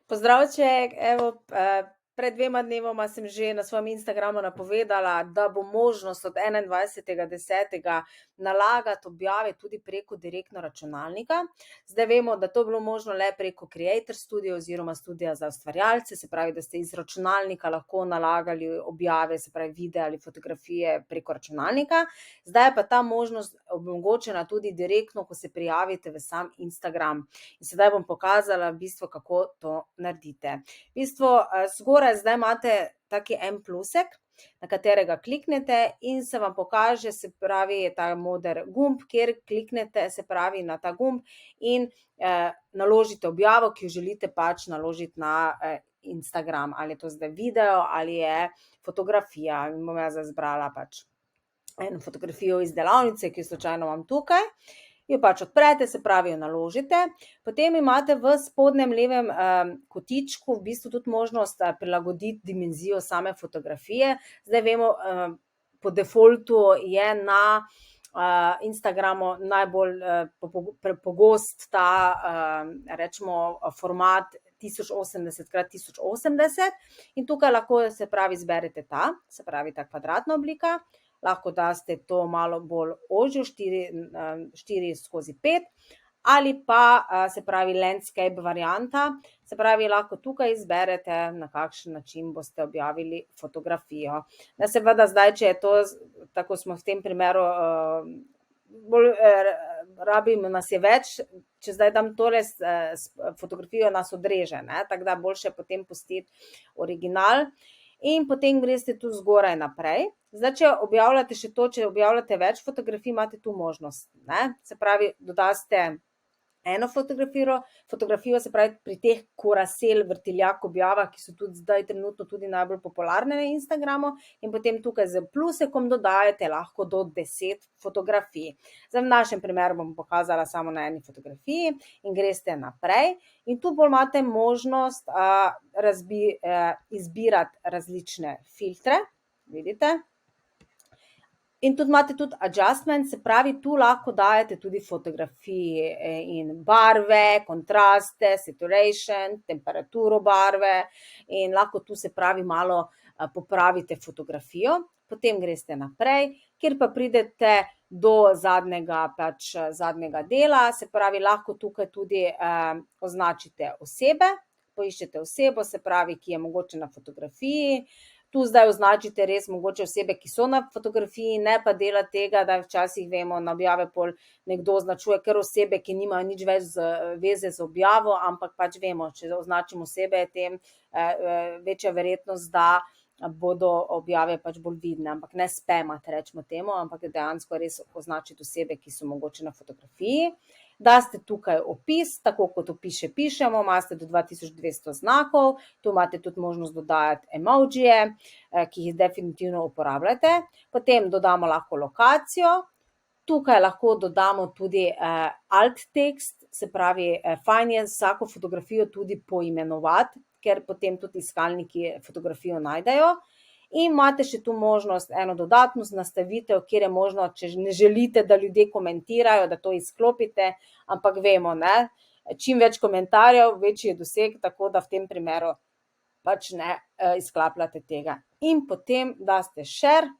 Pozdravček, evo, pred 2 dnevoma sem že na svojem Instagramu napovedala, da bo možnost od 21.10. nalagati objave tudi preko direktno računalnika. Zdaj vemo, da to je bilo možno le preko Creator Studio oziroma Studia za ustvarjalce, se pravi, da ste iz računalnika lahko nalagali objave, se pravi videe ali fotografije preko računalnika. Zdaj je pa ta možnost omogočena tudi direktno, ko se prijavite v sam Instagram. In sedaj bom pokazala v bistvu, kako to naredite. V bistvu zgoraj zdaj imate taki en plusek, na katerega kliknete in se vam pokaže, se pravi, ta moder gumb, kjer kliknete, se pravi, na ta gumb in naložite objavo, ki jo želite pač naložiti na Instagram, ali je to zdaj video ali je fotografija. In bom jaz izbrala pač eno fotografijo iz delavnice, ki jo slučajno imam tukaj. Jo pač odprete, se pravi, jo naložite, potem imate v spodnjem levem kotičku v bistvu tudi možnost prilagoditi dimenzijo same fotografije. Zdaj vemo, po defaultu je na Instagramu najbolj pogost ta, rečemo, format 1080x1080 in tukaj lahko, se pravi, izberete ta, se pravi, ta kvadratna oblika. Lahko daste to malo bolj ožjo, 4x5, ali pa, se pravi, landscape varianta, se pravi, lahko tukaj izberete, na kakšen način boste objavili fotografijo. Seveda zdaj, če je to, tako smo v tem primeru, bolj rabimo, nas je več, če zdaj dam tole fotografijo, nas odreže, ne, tako da boljše potem pustiti original. In potem greste tu zgoraj naprej. Zdaj, če objavljate še to, če objavljate več fotografij, imate tu možnost, ne, se pravi, dodaste eno fotografijo, se pravi, pri teh korasel, vrtiljak objavah, ki so tudi zdaj trenutno tudi najbolj popularne na Instagramu, in potem tukaj z plusekom dodajate lahko do 10 fotografij. Zdaj v našem primeru bom pokazala samo na eni fotografiji in greste naprej. In tu bolj imate možnost izbirati različne filtre, vidite. In tudi imate tudi adjustment, se pravi, tu lahko dajete tudi fotografiji in barve, kontraste, saturation, temperaturo barve in lahko tu, se pravi, malo popravite fotografijo. Potem greste naprej, kjer pa pridete do zadnjega dela, se pravi, lahko tukaj tudi označite osebe, poiščete osebo, se pravi, ki je mogoče na fotografiji. Tu zdaj označite res mogoče osebe, ki so na fotografiji, ne pa delati tega, da včasih vemo, na objave pol nekdo označuje kar osebe, ki nimajo nič več veze z objavo, ampak pač vemo, če označimo osebe, je tem večja verjetnost, da bodo objave pač bolj vidne, ampak ne spamati, rečemo temu, ampak dejansko res označiti osebe, ki so mogoče na fotografiji. Daste tukaj opis, tako kot opis pišemo, imate do 2200 znakov, tu imate tudi možnost dodajati emojije, ki jih definitivno uporabljate. Potem dodamo lahko lokacijo, tukaj lahko dodamo tudi alt tekst, se pravi, fajn je vsako fotografijo tudi poimenovati, ker potem tudi iskalniki fotografijo najdejo. In imate še tu možnost eno dodatno nastavitev, kjer je možno, če ne želite, da ljudje komentirajo, da to izklopite, ampak vemo, ne, čim več komentarjev, večji je doseg, tako da v tem primeru pač ne izklapljate tega. In potem daste share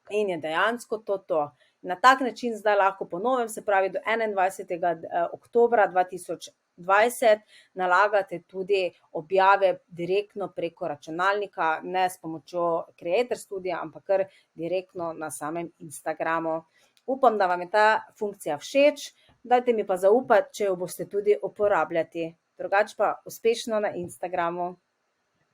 in je dejansko to. Na tak način zdaj lahko po novem, se pravi do 21. oktobra 2020, nalagate tudi objave direktno preko računalnika, ne s pomočjo Creator Studia, ampak kar direktno na samem Instagramu. Upam, da vam je ta funkcija všeč, dajte mi pa zaupati, če jo boste tudi uporabljati. Drugače pa uspešno na Instagramu.